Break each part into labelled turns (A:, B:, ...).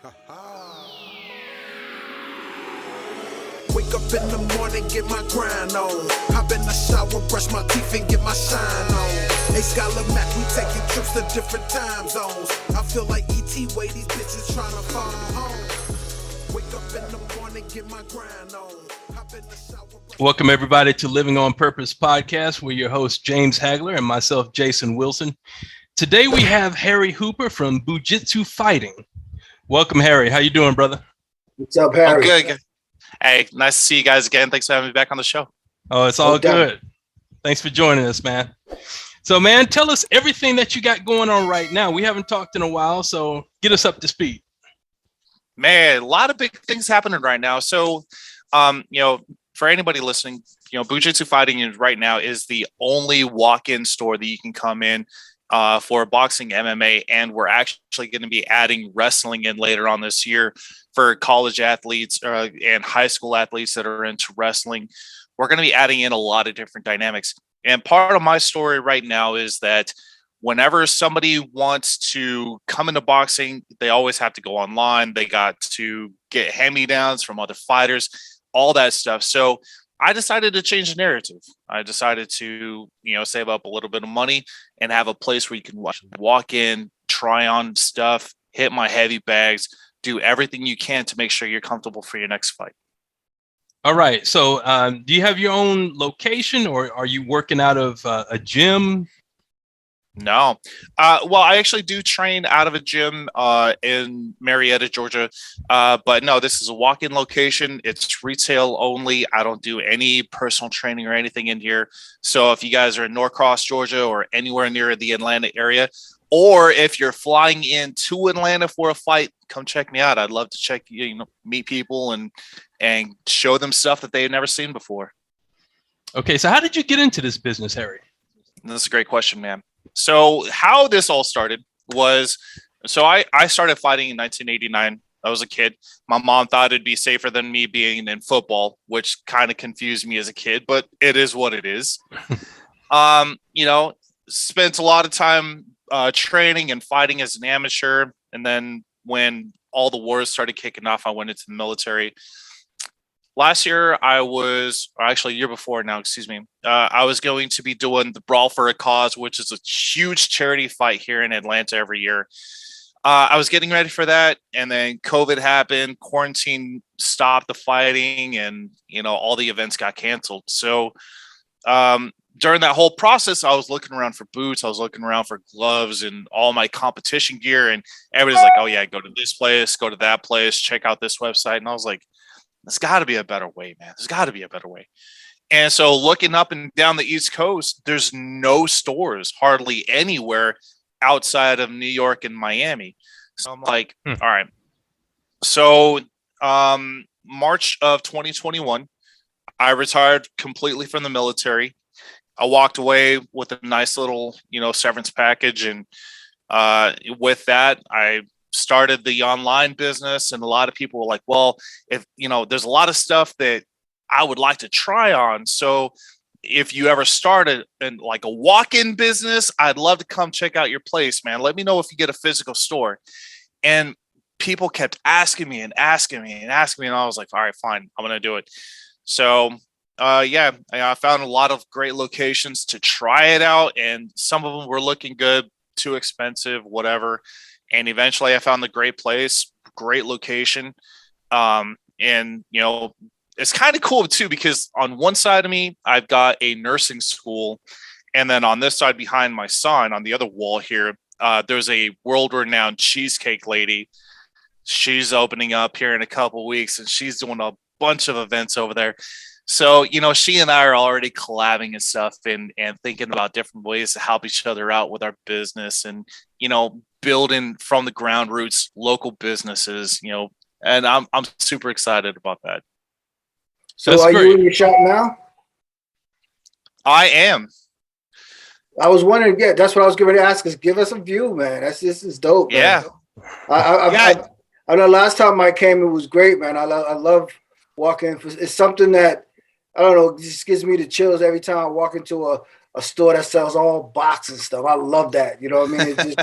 A: Wake up in the morning, get my grind on. Hop in the shower, brush my teeth and get my shine on. Hey, Scholar Mac, we taking trips to different time zones. I feel like E.T. way these bitches trying to follow home. Wake up in the morning, get my grind on. Hop in the shower.
B: Welcome everybody to Living on Purpose podcast. We're your host, James Hagler, and myself, Jason Wilson. Today we have Harry Hooper from Boojitsu Fighting. Welcome, Harry. How you doing, brother?
C: What's up, Harry?
D: I'm good. Hey, nice to see you guys again. Thanks for having me back on the show.
B: Oh, it's all good. Thanks for joining us, man. So, man, tell us everything that you got going on right now. We haven't talked in a while, so get us up to speed.
D: Man, a lot of big things happening right now. So, for anybody listening, Boojitsu Fighting right now is the only walk-in store that you can come in for boxing, MMA, and we're actually going to be adding wrestling in later on this year for college athletes and high school athletes that are into wrestling. We're going to be adding in a lot of different dynamics. And part of my story right now is that whenever somebody wants to come into boxing, they always have to go online. They got to get hand-me-downs from other fighters, all that stuff. So I decided to change the narrative. I decided to, save up a little bit of money and have a place where you can walk in, try on stuff, hit my heavy bags, do everything you can to make sure you're comfortable for your next fight.
B: All right. So do you have your own location or are you working out of a gym?
D: No. Well, I actually do train out of a gym in Marietta, Georgia. But no, this is a walk-in location. It's retail only. I don't do any personal training or anything in here. So if you guys are in Norcross, Georgia, or anywhere near the Atlanta area, or if you're flying into Atlanta for a fight, come check me out. I'd love to meet people and show them stuff that they've never seen before.
B: Okay. So how did you get into this business, Harry?
D: That's a great question, man. So how this all started was, I started fighting in 1989. I was a kid. My mom thought it'd be safer than me being in football, which kind of confused me as a kid, but it is what it is. Spent a lot of time training and fighting as an amateur. And then when all the wars started kicking off, I went into the military. Last year, year before now, I was going to be doing the Brawl for a Cause, which is a huge charity fight here in Atlanta every year. I was getting ready for that, and then COVID happened, quarantine stopped the fighting, and, all the events got canceled. So during that whole process, I was looking around for boots, I was looking around for gloves and all my competition gear, and everybody's like, oh yeah, go to this place, go to that place, check out this website. And I was like, there's got to be a better way, man. There's got to be a better way. And so looking up and down the East Coast, there's no stores hardly anywhere outside of New York and Miami. So I'm like, all right. So March of 2021, I retired completely from the military. I walked away with a nice little, severance package. And with that, I started the online business, and a lot of people were like, well, if there's a lot of stuff that I would like to try on. So if you ever started in like a walk-in business, I'd love to come check out your place, man. Let me know if you get a physical store. And people kept asking me. And I was like, all right, fine, I'm going to do it. So I found a lot of great locations to try it out. And some of them were looking good, too expensive, whatever. And eventually I found the great place, great location. It's kind of cool too, because on one side of me, I've got a nursing school. And then on this side behind my son, on the other wall here, there's a world-renowned cheesecake lady. She's opening up here in a couple weeks, and she's doing a bunch of events over there. So, she and I are already collabing and stuff and thinking about different ways to help each other out with our business and, building from the ground roots, local businesses, and I'm super excited about that.
C: So that's great. You in your shop now?
D: I am.
C: I was wondering, that's what I was going to ask, is give us a view, man. This is dope.
D: Yeah.
C: Man. I know last time I came, it was great, man. I love walking. It's something that, I don't know, just gives me the chills every time I walk into a store that sells all boxes and stuff. I love that. You know what I mean? It's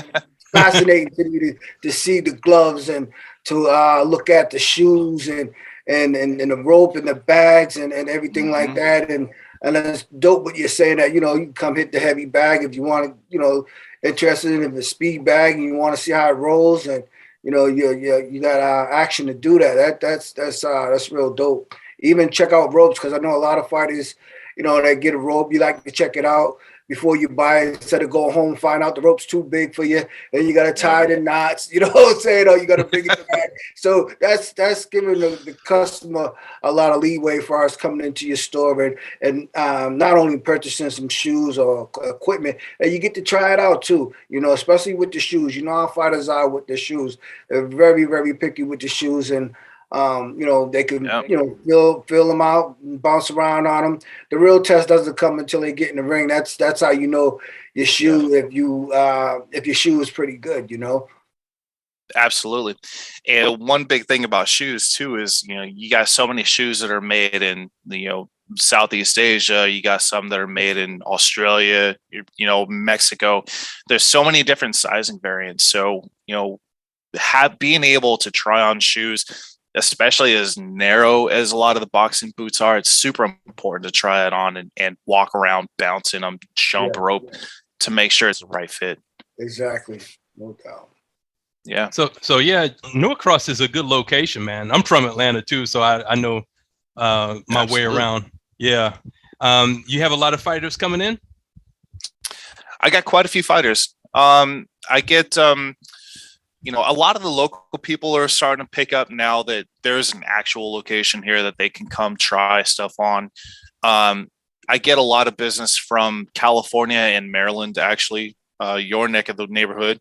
C: fascinating to me to see the gloves and to look at the shoes and the rope and the bags and everything like that. And it's dope what you're saying that, you know, you can come hit the heavy bag if you want to, you know, interested in the speed bag and you want to see how it rolls and, you know, you got action to do that. That's real dope. Even check out ropes because I know a lot of fighters, you know, they get a rope, you like to check it out before you buy it instead of going home, find out the rope's too big for you, and you got to tie it in knots, you know what I'm saying? Or you got to bring it back. So that's giving the customer a lot of leeway for us coming into your store and not only purchasing some shoes or equipment, and you get to try it out too, you know, especially with the shoes. You know how fighters are with the shoes. They're very, very picky with the shoes, and you know, they can, you know, feel them out and bounce around on them. The real test doesn't come until they get in the ring. That's how you know your shoe, if your shoe is pretty good, you know.
D: Absolutely. And one big thing about shoes too is, you know, you got so many shoes that are made in, you know, Southeast Asia. You got some that are made in Australia, you know, Mexico. There's so many different sizing variants. So, you know, being able to try on shoes, especially as narrow as a lot of the boxing boots are, it's super important to try it on and walk around bouncing them, jump rope to make sure it's the right fit.
C: Exactly. No doubt.
B: Yeah. So yeah, Norcross is a good location, man. I'm from Atlanta too, so I know my way around. Yeah. You have a lot of fighters coming in?
D: I got quite a few fighters. I get you know, a lot of the local people are starting to pick up now that there's an actual location here that they can come try stuff on. I get a lot of business from California and Maryland, actually, your neck of the neighborhood.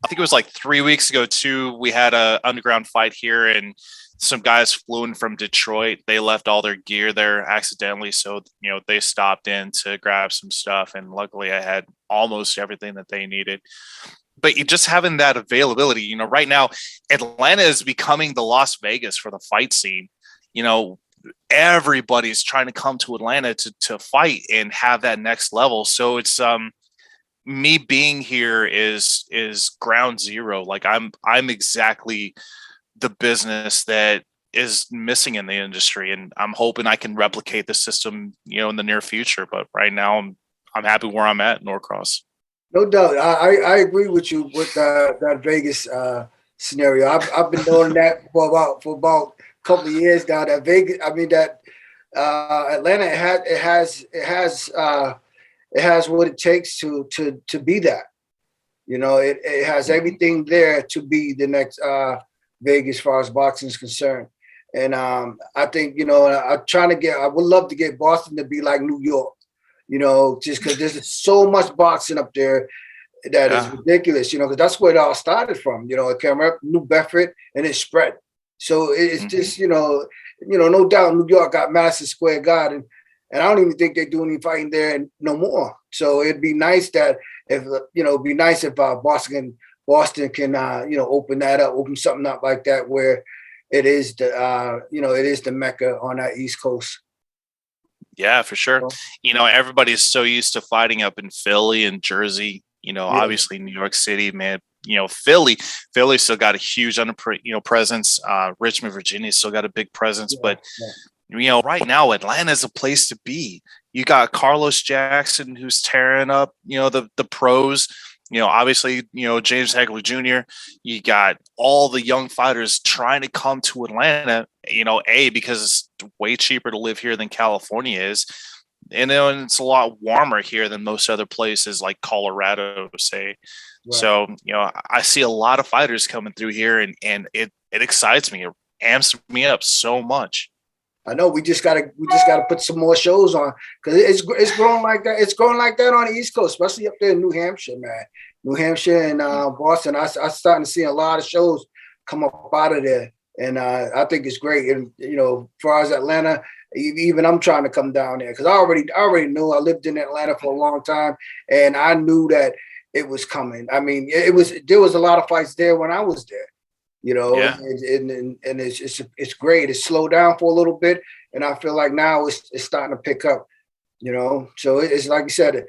D: I think it was like 3 weeks ago too. We had a underground fight here, and some guys flew in from Detroit. They left all their gear there accidentally, so you know they stopped in to grab some stuff, and luckily I had almost everything that they needed. But you just having that availability, you know, right now, Atlanta is becoming the Las Vegas for the fight scene. You know, everybody's trying to come to Atlanta to fight and have that next level. So it's me being here is ground zero. Like I'm exactly the business that is missing in the industry, and I'm hoping I can replicate the system, you know, in the near future. But right now, I'm happy where I'm at, Norcross.
C: No doubt. I agree with you with that Vegas scenario. I've been doing that for about a couple of years now. That Vegas, I mean that Atlanta, it has what it takes to be that. You know, it has everything there to be the next Vegas as far as boxing is concerned. And I think, you know, I would love to get Boston to be like New York. You know, just because there's so much boxing up there that is ridiculous, you know, because that's where it all started from. You know, it came up New Bedford and it spread. So it's just, you know, no doubt New York got Madison Square Garden, and I don't even think they're doing any fighting there no more. So it'd be nice that if Boston can, you know, open something up like that where it is the Mecca on that East Coast.
D: Yeah, for sure. You know, everybody's so used to fighting up in Philly and Jersey, you know, obviously New York City, man, you know, Philly still got a huge presence. Richmond, Virginia still got a big presence, but you know, right now Atlanta is a place to be. You got Carlos Jackson who's tearing up, you know, the pros. You know, obviously, you know, James Hagler Jr., you got all the young fighters trying to come to Atlanta, you know, because it's way cheaper to live here than California is. And then it's a lot warmer here than most other places like Colorado, say. Right. So, you know, I see a lot of fighters coming through here, and it excites me. It amps me up so much.
C: I know we just gotta put some more shows on because it's growing like that. It's growing like that on the East Coast, especially up there in New Hampshire, man. New Hampshire and Boston. I starting to see a lot of shows come up out of there, and I think it's great. And you know, as far as Atlanta, even I'm trying to come down there because I already knew. I lived in Atlanta for a long time, and I knew that it was coming. I mean, there was a lot of fights there when I was there. You know, and it's great. It's slowed down for a little bit, and I feel like now it's starting to pick up. You know, so it's like you said,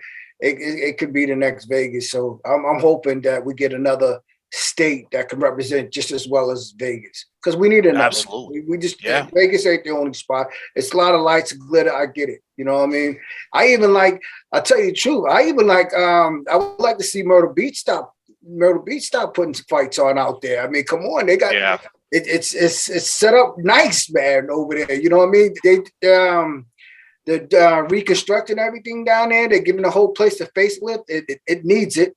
C: it could be the next Vegas. So I'm hoping that we get another state that can represent just as well as Vegas, because we need another.
D: Absolutely.
C: We just Vegas ain't the only spot. It's a lot of lights and glitter. I get it. You know what I mean? I'll tell you the truth. I would like to see Myrtle Beach stop putting fights on out there. I mean, come on, they got it's set up nice, man, over there. You know what I mean? They're reconstructing everything down there. They're giving the whole place a facelift. It needs it.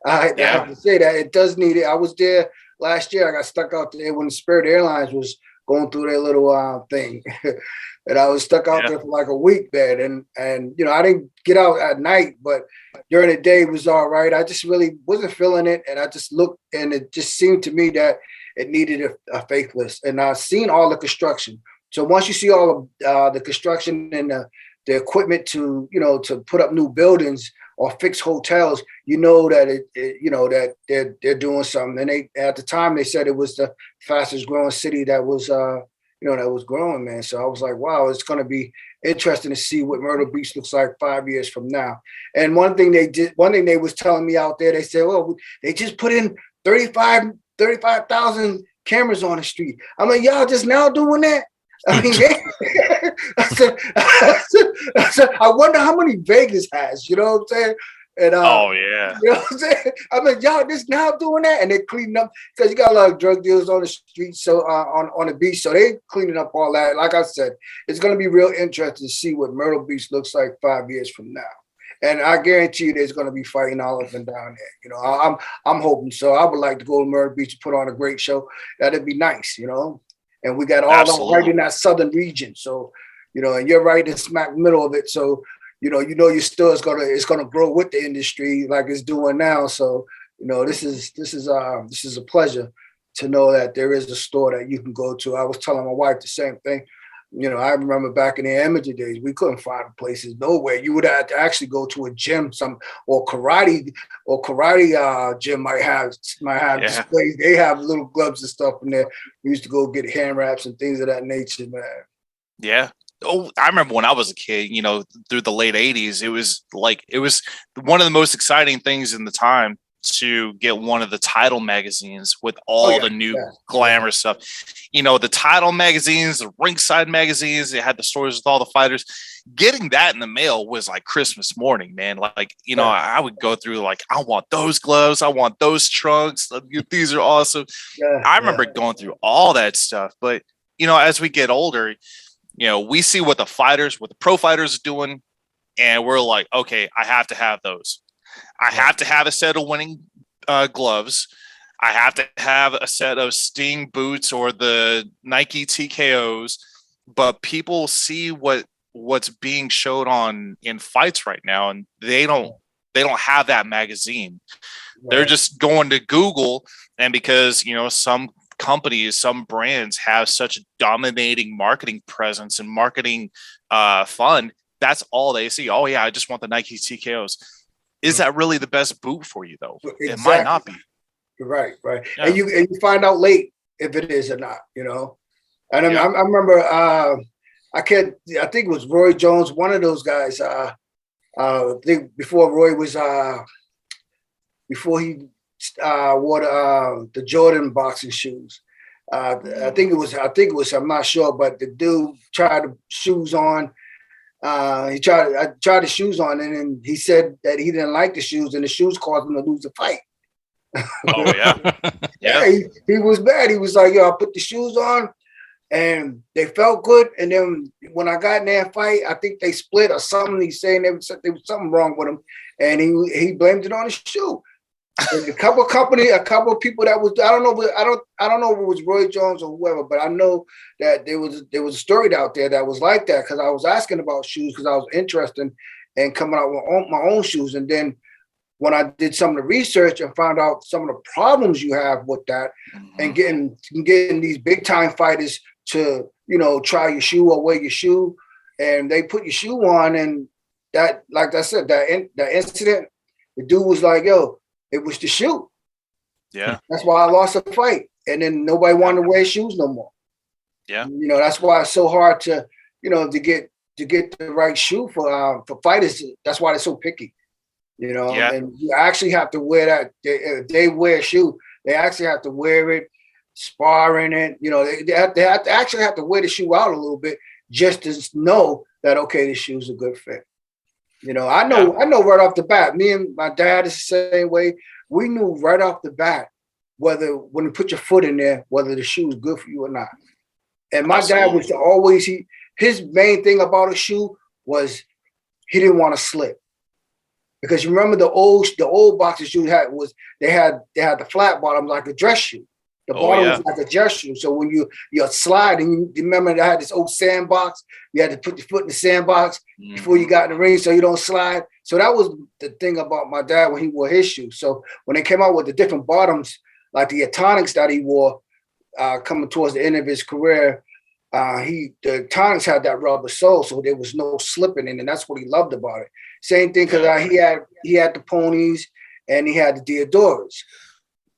C: I have to say that it does need it. I was there last year. I got stuck out there when the Spirit Airlines was going through their little thing, and I was stuck out there for like a week, man. And you know, I didn't get out at night, but during the day it was all right. I just really wasn't feeling it, and I just looked, and it just seemed to me that it needed a facelift. And I've seen all the construction. So once you see all of the construction and the equipment to put up new buildings or fix hotels, you know that that they're doing something. And they, at the time, they said it was the fastest growing city that was that was growing, man. So I was like, wow, it's going to be interesting to see what Myrtle Beach looks like 5 years from now. And one thing they was telling me out there, they said, well, they just put in 35,000 cameras on the street. I'm like, y'all just now doing that? I mean, I said, I wonder how many Vegas has, you know what I'm saying? And
D: you know
C: what I'm saying? I mean, y'all just now doing that, and they're cleaning up because you got a lot of drug dealers on the street, so on the beach, so they cleaning up all that. Like I said, it's going to be real interesting to see what Myrtle Beach looks like 5 years from now. And I guarantee you, there's going to be fighting all up and down there. You know, I'm hoping so. I would like to go to Myrtle Beach and put on a great show. That'd be nice, you know. And we got all that right in that southern region. So, you know, and you're right in smack middle of it. So, you know, your store is gonna grow with the industry like it's doing now. So, you know, this is a pleasure to know that there is a store that you can go to. I was telling my wife the same thing. You know, I remember back in the amateur days, we couldn't find places nowhere. You would have to actually go to a gym, or karate gym might have displays. They have little gloves and stuff in there. We used to go get hand wraps and things of that nature, man.
D: Yeah. Oh, I remember when I was a kid, you know, through the late 80s, it was one of the most exciting things in the time to get one of the Title magazines with all the new glamour stuff. You know, the Title magazines, the Ringside magazines, they had the stories with all the fighters. Getting that in the mail was like Christmas morning, man. Like, you know, I would go through like, I want those gloves. I want those trunks. These are awesome. I remember going through all that stuff. But, you know, as we get older, you know, we see what the pro fighters are doing. And we're like, okay, I have to have those. I have to have a set of winning gloves. I have to have a set of Sting boots or the Nike TKOs. But people see what's being showed on in fights right now, and they don't have that magazine. Right. They're just going to Google, and because, you know, some companies, some brands have such a dominating marketing presence and marketing fund, that's all they see. Oh yeah, I just want the Nike TKOs. Is that really the best boot for you though? Exactly. It might not be.
C: Right. Yeah. And you find out late if it is or not, you know. And I remember I think it was Roy Jones, one of those guys. I think before Roy was before he wore the Jordan boxing shoes. I think it was, I'm not sure, but the dude tried the shoes on. I tried the shoes on, and then he said that he didn't like the shoes, and the shoes caused him to lose the fight.
D: Oh yeah.
C: He was bad. He was like, yo, I put the shoes on and they felt good. And then when I got in that fight, I think they split or something. He's saying there was something wrong with him, and he blamed it on his shoe. And a couple of people that was, I don't know if it was Roy Jones or whoever, but I know that there was a story out there that was like that, because I was asking about shoes because I was interested in coming out with my own shoes. And then when I did some of the research and found out some of the problems you have with that, and getting these big time fighters to, you know, try your shoe or wear your shoe, and they put your shoe on, and that, like I said, that incident, the dude was like, yo, it was the shoe.
D: Yeah.
C: That's why I lost a fight. And then nobody wanted to wear shoes no more.
D: Yeah.
C: You know, that's why it's so hard to, you know, to get the right shoe for fighters. That's why they're so picky. You know,
D: Yeah.
C: and you actually have to wear that. If they wear a shoe, they actually have to wear it, spar in it. You know, they have to actually have to wear the shoe out a little bit just to know that, okay, this shoe's a good fit. You know, I know right off the bat, me and my dad is the same way. We knew right off the bat whether when you put your foot in there, whether the shoe is good for you or not. And my dad was always, his main thing about a shoe was he didn't want to slip. Because you remember the old boxer shoes they had the flat bottom like a dress shoe. The bottom was like a dress shoe. So when you slide, and you remember they had this old sandbox, you had to put your foot in the sandbox before you got in the ring so you don't slide. So that was the thing about my dad when he wore his shoes. So when they came out with the different bottoms, like the Atonics that he wore coming towards the end of his career, the Tonics had that rubber sole, so there was no slipping in, and that's what he loved about it. Same thing because he had the ponies and he had the Diodoras,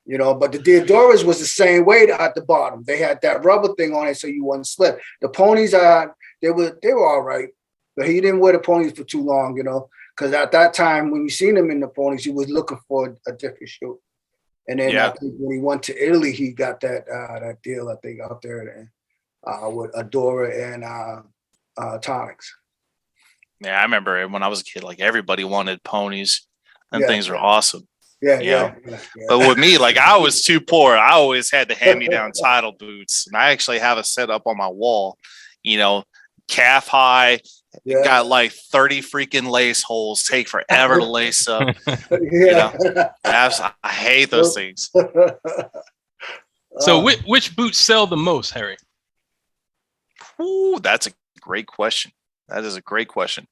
C: you know. But the Diodoras was the same way at the bottom. They had that rubber thing on it, so you wouldn't slip. The ponies they were all right, but he didn't wear the ponies for too long, you know, because at that time when you seen him in the ponies, he was looking for a different shoe. And then I think when he went to Italy, he got that deal, I think, out there with Adora and Tonics.
D: Yeah, I remember when I was a kid, like everybody wanted ponies and things were awesome.
C: Yeah.
D: But with me, like I was too poor. I always had the hand-me-down title boots. And I actually have a set up on my wall, you know, calf high, got like 30 freaking lace holes, take forever to lace up. You know, I hate those things.
B: So which boots sell the most, Harry?
D: Ooh, that's a great question. That is a great question.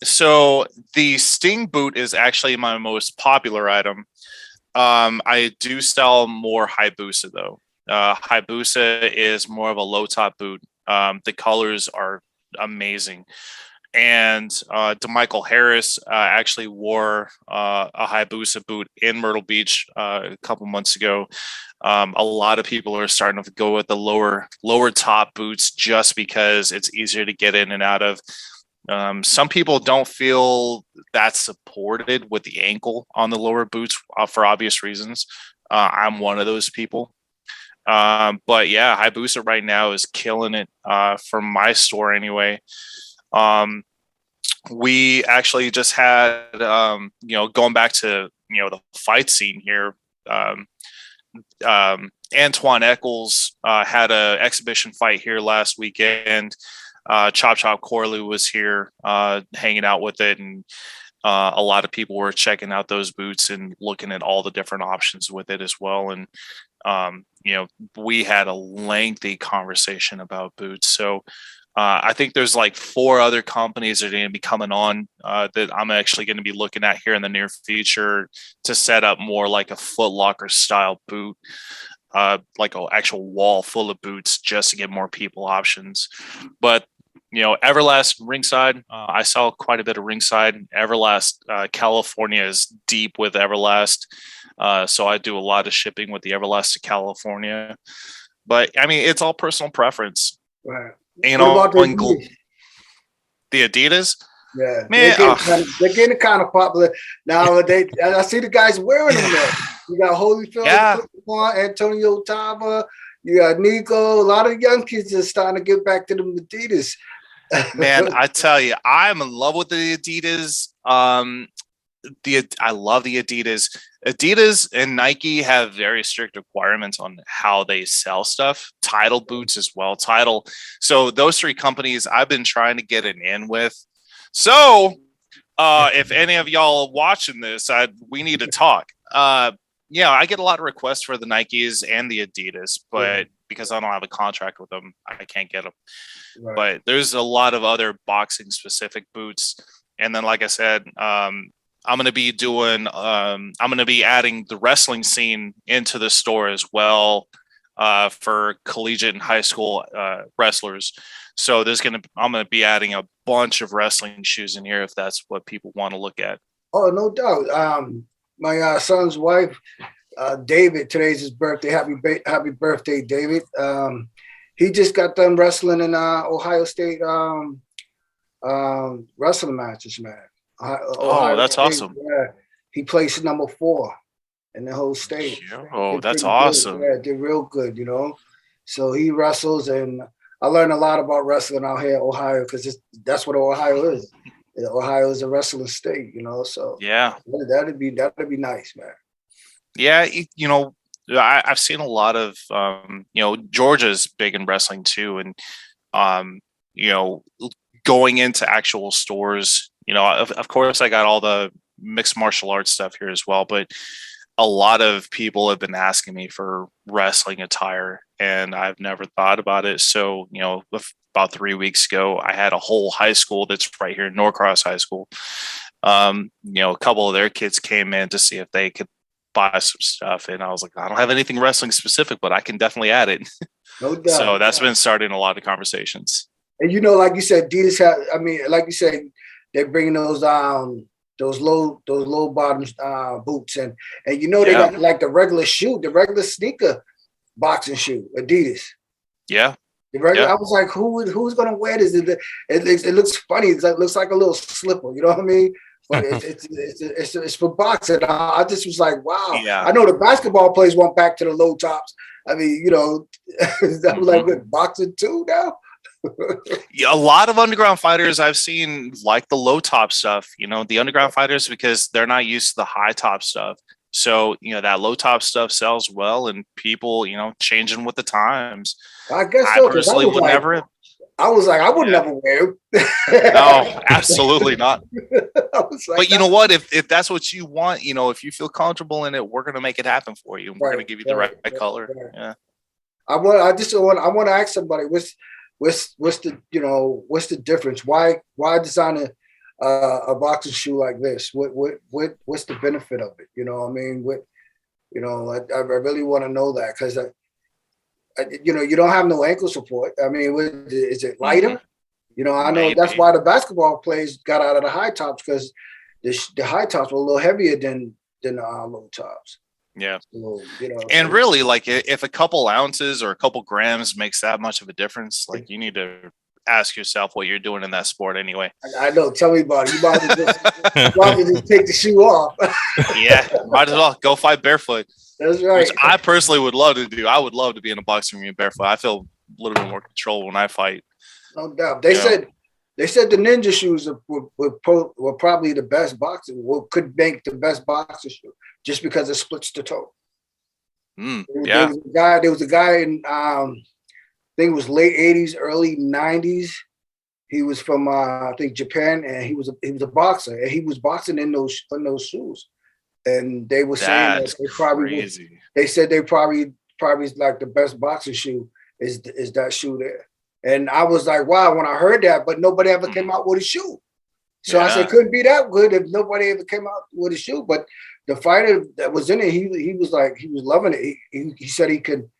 D: So the Sting boot is actually my most popular item. I do sell more Hayabusa though. Hayabusa is more of a low top boot. The colors are amazing. And DeMichael Harris actually wore a Hayabusa boot in Myrtle Beach a couple months ago. A lot of people are starting to go with the lower top boots just because it's easier to get in and out of. Some people don't feel that's supported with the ankle on the lower boots for obvious reasons. I'm one of those people. But yeah, Hayabusa right now is killing it from my store anyway. We actually just had, going back to, the fight scene here, Antoine Eccles had an exhibition fight here last weekend. Chop Chop Corley was here hanging out with it, and a lot of people were checking out those boots and looking at all the different options with it as well. And we had a lengthy conversation about boots. So I think there's like 4 other companies that are going to be coming on that I'm actually going to be looking at here in the near future to set up more like a Foot Locker style boot, like an actual wall full of boots just to get more people options. But, Everlast Ringside, I saw quite a bit of Ringside. Everlast, California is deep with Everlast. So I do a lot of shipping with the Everlast to California. But, I mean, it's all personal preference.
C: Right.
D: What about the Adidas?
C: Yeah,
D: man,
C: they're getting kind of popular nowadays. I see the guys wearing them there. You got Holyfield, Antonio Tava, you got Nico. A lot of young kids are starting to get back to them Adidas.
D: Man, I tell you, I'm in love with the Adidas. I love the Adidas. Adidas and Nike have very strict requirements on how they sell stuff. Tidal boots as well. Tidal. So those 3 companies I've been trying to get an in with. So if any of y'all watching this, we need to talk. I get a lot of requests for the Nikes and the Adidas, but because I don't have a contract with them, I can't get them. Right. But there's a lot of other boxing specific boots. And then, like I said, I'm going to be adding the wrestling scene into the store as well for collegiate and high school wrestlers. So I'm going to be adding a bunch of wrestling shoes in here if that's what people want to look at.
C: Oh, no doubt. My son's wife, David, today's his birthday. Happy birthday, David. He just got done wrestling in Ohio State wrestling matches, man.
D: Oh, that's
C: State,
D: awesome.
C: yeah. He placed number 4 in the whole state.
D: Oh,
C: Did
D: that's
C: pretty
D: awesome.
C: good. Yeah, did real good, So he wrestles, and I learned a lot about wrestling out here in Ohio because that's what Ohio is. Ohio is a wrestling state, So
D: Yeah.
C: that'd be nice, man.
D: Yeah, I've seen a lot of Georgia's big in wrestling too, and going into actual stores, of course I got all the mixed martial arts stuff here as well, but a lot of people have been asking me for wrestling attire, and I've never thought about it. So, about 3 weeks ago, I had a whole high school that's right here in Norcross High School. A couple of their kids came in to see if they could buy some stuff, and I was like, I don't have anything wrestling specific, but I can definitely add it.
C: No doubt.
D: So that's been starting a lot of conversations.
C: And like you said, Adidas like you said, they're bringing those low bottoms boots, and they got like the regular sneaker boxing shoe, Adidas.
D: Yeah.
C: The regular, I was like, who's gonna wear this? It looks funny. It looks like a little slipper. You know what I mean? But it's for boxing. I just was like, wow.
D: Yeah.
C: I know the basketball players went back to the low tops. I mean, I'm like, what, boxing too now?
D: Yeah, a lot of underground fighters I've seen like the low top stuff, the underground fighters, because they're not used to the high top stuff. So, that low top stuff sells well, and people, changing with the times.
C: I guess so.
D: I personally would never.
C: I was like, I would never wear them.
D: No, absolutely not. But you know what? If that's what you want, if you feel comfortable in it, we're going to make it happen for you. We're going to give you the right color. Right. Yeah. I want to ask somebody, what's the difference? Why design a boxing shoe like this? What's the benefit of it? I really want to know that, because you don't have no ankle support. I mean, is it lighter? I know that's why the basketball players got out of the high tops, because the high tops were a little heavier than low tops. Yeah.
C: So,
D: and really, like, if a couple ounces or a couple grams makes that much of a difference, like, you need to ask yourself what you're doing in that sport anyway.
C: I know. Tell me about it. You might as just take the shoe off.
D: Yeah, might as well go fight barefoot.
C: That's right.
D: Which I personally would love to do. I would love to be in a boxing ring barefoot. I feel a little bit more control when I fight.
C: No doubt. They said the ninja shoes were probably the best boxing. Could make the best boxing shoe just because it splits the toe.
D: Yeah.
C: There was a guy in I think it was late 80s, early 90s. He was from I think Japan, and he was a boxer, and he was boxing in those shoes. And they were saying that they said they probably like the best boxing shoe is that shoe there. And I was like, wow, when I heard that, but nobody ever came out with a shoe. So I said, couldn't be that good if nobody ever came out with a shoe. But the fighter that was in it, he was loving it. He said he can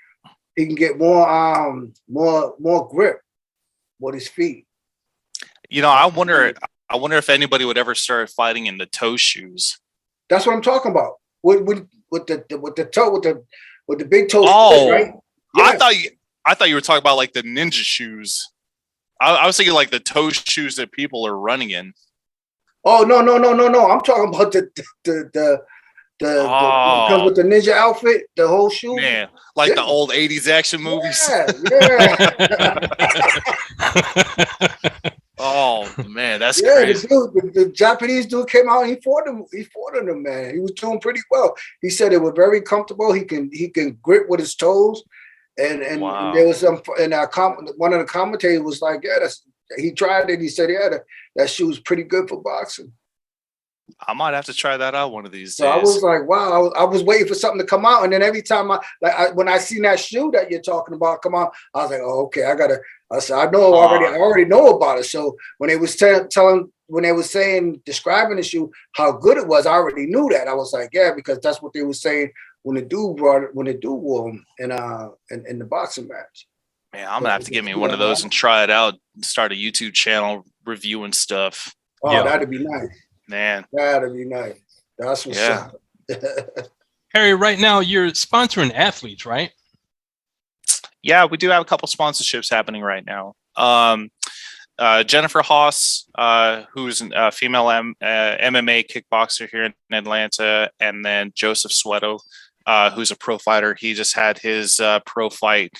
C: get more grip with his feet.
D: I wonder if anybody would ever start fighting in the toe shoes.
C: That's what I'm talking about. With the big toe.
D: Oh,
C: right?
D: Yeah. I thought you were talking about like the ninja shoes. I was thinking like the toe shoes that people are running in.
C: Oh no! I'm talking about the comes with the ninja outfit, the whole shoe.
D: Man, like the old 80s action movies.
C: Yeah.
D: Oh man, that's crazy.
C: The Japanese dude came out and he fought him, man. He was doing pretty well. He said it was very comfortable. He can grip with his toes, and there was some. And one of the commentators was like, "Yeah, he tried it. He said, yeah, that shoe was pretty good for boxing."
D: I might have to try that out one of these days.
C: So I was like, wow, I was waiting for something to come out. And then every time when I seen that shoe that you're talking about come out, I was like, oh, okay, I said, I already know about it. So when they was describing the shoe, how good it was, I already knew that. I was like, yeah, because that's what they were saying when the dude wore them in the boxing match.
D: Man, I'm gonna have to get me one of those and try it out. Start a YouTube channel reviewing stuff.
C: Oh, yeah. That'd be nice.
D: Man,
C: that'd be nice. That's what's up.
B: Harry, right now you're sponsoring athletes, right?
D: Yeah, we do have a couple sponsorships happening right now. Jennifer Haas, who's a female MMA kickboxer here in Atlanta, and then Joseph Sweato, who's a pro fighter. He just had his pro fight.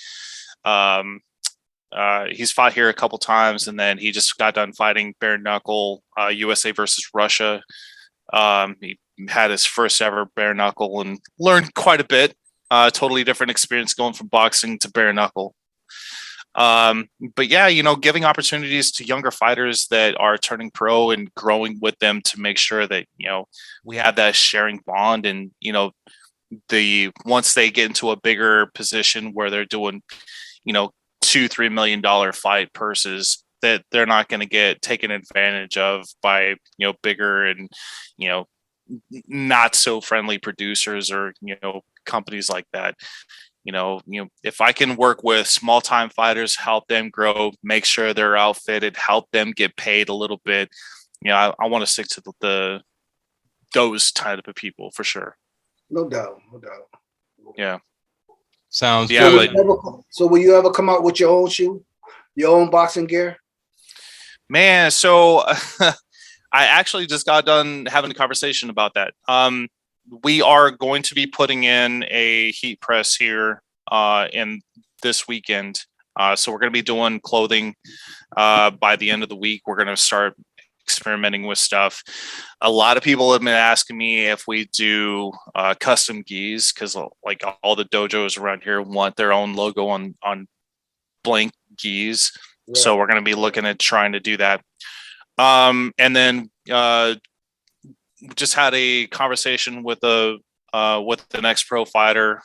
D: He's fought here a couple times, and then he just got done fighting bare knuckle USA versus Russia. He had his first ever bare knuckle and learned quite a bit. Totally different experience going from boxing to bare knuckle. But yeah, you know, giving opportunities to younger fighters that are turning pro and growing with them to make sure that, you know, we have that sharing bond. And, you know, once they get into a bigger position where they're doing, you know, $2-3 million fight purses, that they're not going to get taken advantage of by, you know, bigger and, you know, not so friendly producers or, you know, companies like that. You know, if I can work with small time fighters, help them grow, make sure they're outfitted, help them get paid a little bit, you know, I want to stick to those type of people for sure.
C: No doubt.
D: Yeah.
B: Sounds
D: Yeah,
B: good.
C: So will you ever come out with your own shoe, your own boxing gear?
D: Man, so I actually just got done having a conversation about that. We are going to be putting in a heat press here in this weekend. So we're going to be doing clothing by the end of the week. We're going to start experimenting with stuff. A lot of people have been asking me if we do custom gis, because like all the dojos around here want their own logo on blank gis. Right. So we're going to be looking at trying to do that. And then just had a conversation with the next pro fighter.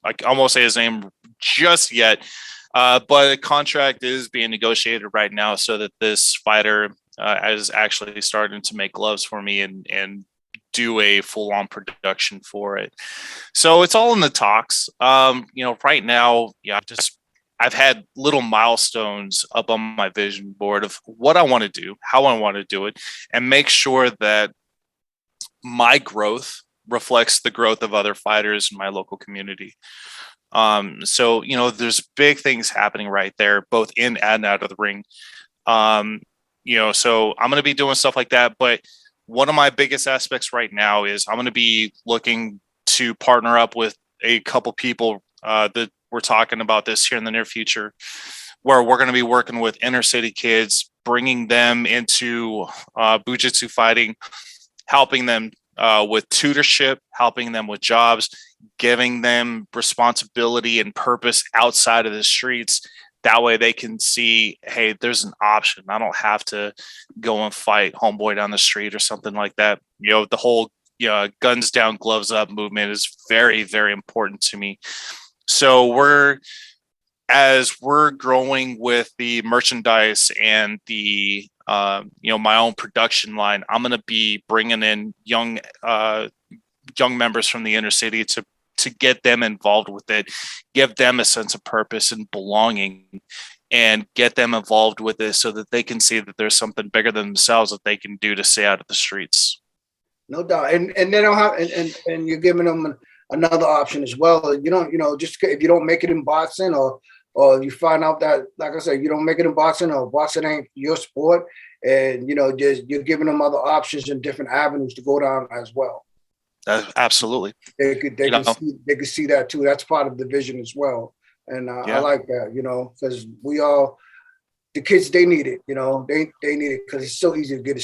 D: I almost say his name just yet, but a contract is being negotiated right now so that this fighter is actually starting to make gloves for me and do a full-on production for it. So it's all in the talks. You know, right now, yeah, I've had little milestones up on my vision board of what I want to do, how I want to do it, and make sure that my growth reflects the growth of other fighters in my local community. So, you know, there's big things happening right there, both in and out of the ring. You know, so I'm going to be doing stuff like that. But one of my biggest aspects right now is I'm going to be looking to partner up with a couple people that we're talking about this here in the near future, where we're going to be working with inner city kids, bringing them into Boojitsu fighting, helping them with tutorship, helping them with jobs, giving them responsibility and purpose outside of the streets. That way they can see, hey, there's an option. I don't have to go and fight homeboy down the street or something like that. You know, the whole guns down, gloves up movement is very, very important to me. So as we're growing with the merchandise and the my own production line, I'm going to be bringing in young members from the inner city to get them involved with it, give them a sense of purpose and belonging, and get them involved with it so that they can see that there's something bigger than themselves that they can do to stay out of the streets.
C: No doubt. And they don't have, and you're giving them another option as well. You don't, just if you don't make it in boxing or you find out that, like I said, you don't make it in boxing or boxing ain't your sport, and, you're giving them other options and different avenues to go down as well.
D: Absolutely.
C: They could see that too. That's part of the vision as well. And I like that, because the kids, they need it, they need it because it's so easy to get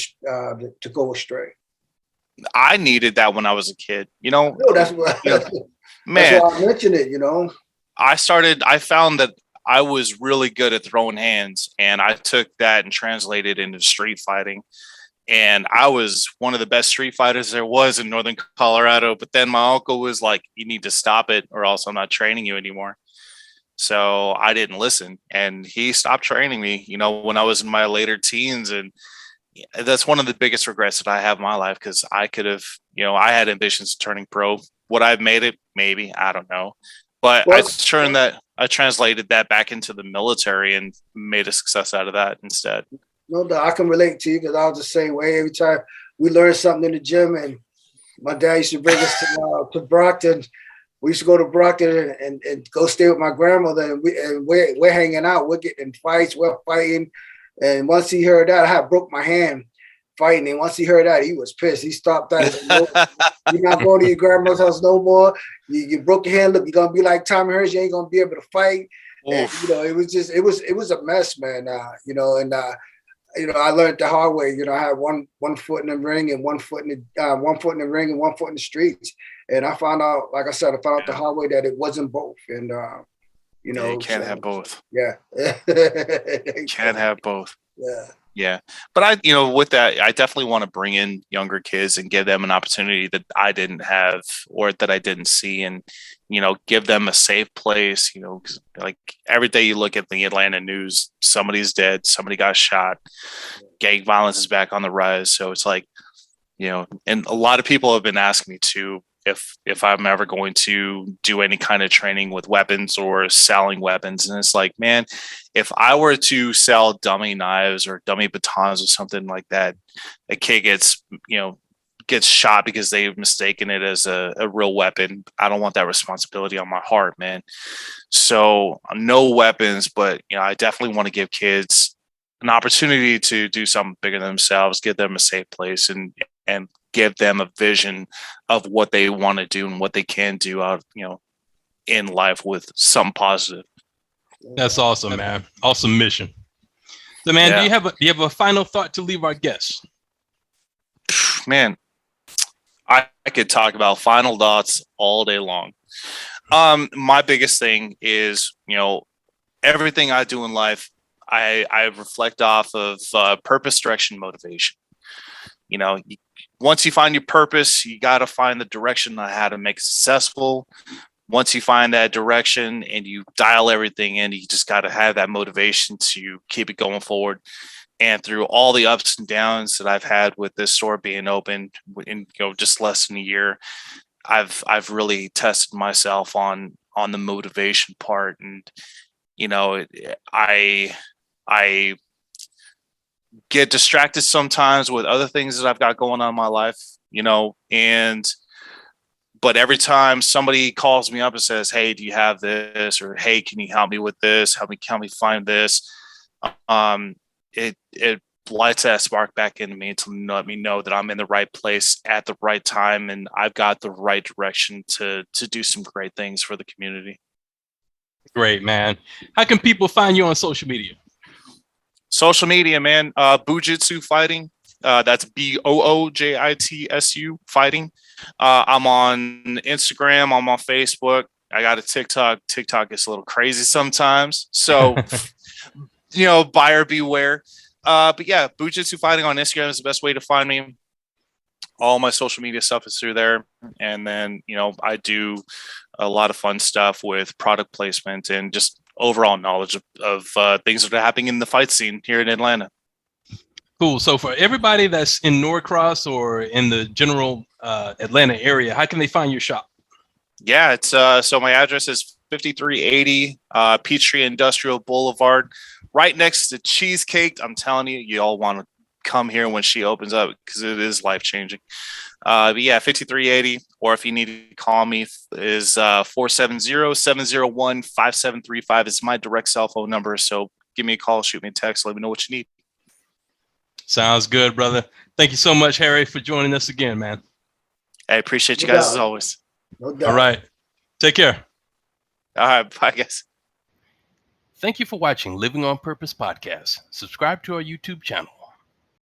C: to go astray.
D: I needed that when I was a kid,
C: No, that's what,
D: man,
C: that's why I mentioned it,
D: I found that I was really good at throwing hands, and I took that and translated into street fighting. And I was one of the best street fighters there was in Northern Colorado. But then my uncle was like, you need to stop it or else I'm not training you anymore. So I didn't listen, and he stopped training me, when I was in my later teens. And that's one of the biggest regrets that I have in my life, because I could have, I had ambitions of turning pro. Would I have made it? Maybe. I don't know. But I translated that back into the military and made a success out of that instead.
C: No doubt, I can relate to you because I was the same way. Every time we learned something in the gym, and my dad used to bring us to Brockton. We used to go to Brockton and go stay with my grandmother, and we're hanging out. We're getting in fights. We're fighting, And once he heard that, I had broke my hand fighting. And once he heard that, he was pissed. He stopped that. He said, "No, you're not going to your grandma's house no more. You broke your hand. Look, you're gonna be like Tommy Hearns. You ain't gonna be able to fight." And, it was a mess, man. I learned the hard way. I had one foot in the ring and one foot in the ring and one foot in the streets. And I found out, like I said, the hard way that it wasn't both. And
D: you can't have both.
C: Yeah,
D: Can't have both.
C: Yeah.
D: Yeah. But with that, I definitely want to bring in younger kids and give them an opportunity that I didn't have or that I didn't see, and, give them a safe place, 'cause like every day you look at the Atlanta news, somebody's dead, somebody got shot, gang violence is back on the rise. So it's like, and a lot of people have been asking me too, if I'm ever going to do any kind of training with weapons or selling weapons. And it's like, man, if I were to sell dummy knives or dummy batons or something like that, a kid gets shot because they've mistaken it as a real weapon. I don't want that responsibility on my heart, man. So no weapons, but I definitely want to give kids an opportunity to do something bigger than themselves, give them a safe place, and give them a vision of what they want to do and what they can do out, in life with something positive.
B: That's awesome, man. Awesome mission. So, man, do you have a final thought to leave our guests?
D: Man, I could talk about final thoughts all day long. My biggest thing is, everything I do in life, I reflect off of purpose, direction, motivation. Once you find your purpose, you got to find the direction on how to make it successful. Once you find that direction and you dial everything in, you just got to have that motivation to keep it going forward. And through all the ups and downs that I've had with this store being open in just less than a year, I've really tested myself on the motivation part. And I get distracted sometimes with other things that I've got going on in my life, but every time somebody calls me up and says, "Hey, do you have this?" or "Hey, can you help me with this? Help me find this." It lights that spark back into me to let me know that I'm in the right place at the right time, and I've got the right direction to do some great things for the community.
B: Great, man. How can people find you on social media?
D: Social media, man. Boojitsu Fighting. That's Boojitsu Fighting. I'm on Instagram. I'm on Facebook. I got a TikTok. TikTok is a little crazy sometimes. So, buyer beware. But yeah, Boojitsu Fighting on Instagram is the best way to find me. All my social media stuff is through there. And then, I do a lot of fun stuff with product placement and just overall knowledge of things that are happening in the fight scene here in Atlanta.
B: Cool. So for everybody that's in Norcross or in the general Atlanta area, how can they find your shop?
D: Yeah, it's so my address is 5380 Peachtree Industrial Boulevard, right next to Cheesecake. I'm telling you, you all want to come here when she opens up because it is life-changing. But yeah, 5380, or if you need to call me, is 470-701-5735. It's my direct cell phone number. So give me a call, shoot me a text, let me know what you need.
B: Sounds good, brother. Thank you so much, Harry, for joining us again, man.
D: I appreciate you guys as always.
C: No doubt.
B: All right. Take care.
D: All right. Bye, guys.
B: Thank you for watching Living on Purpose podcast. Subscribe to our YouTube channel.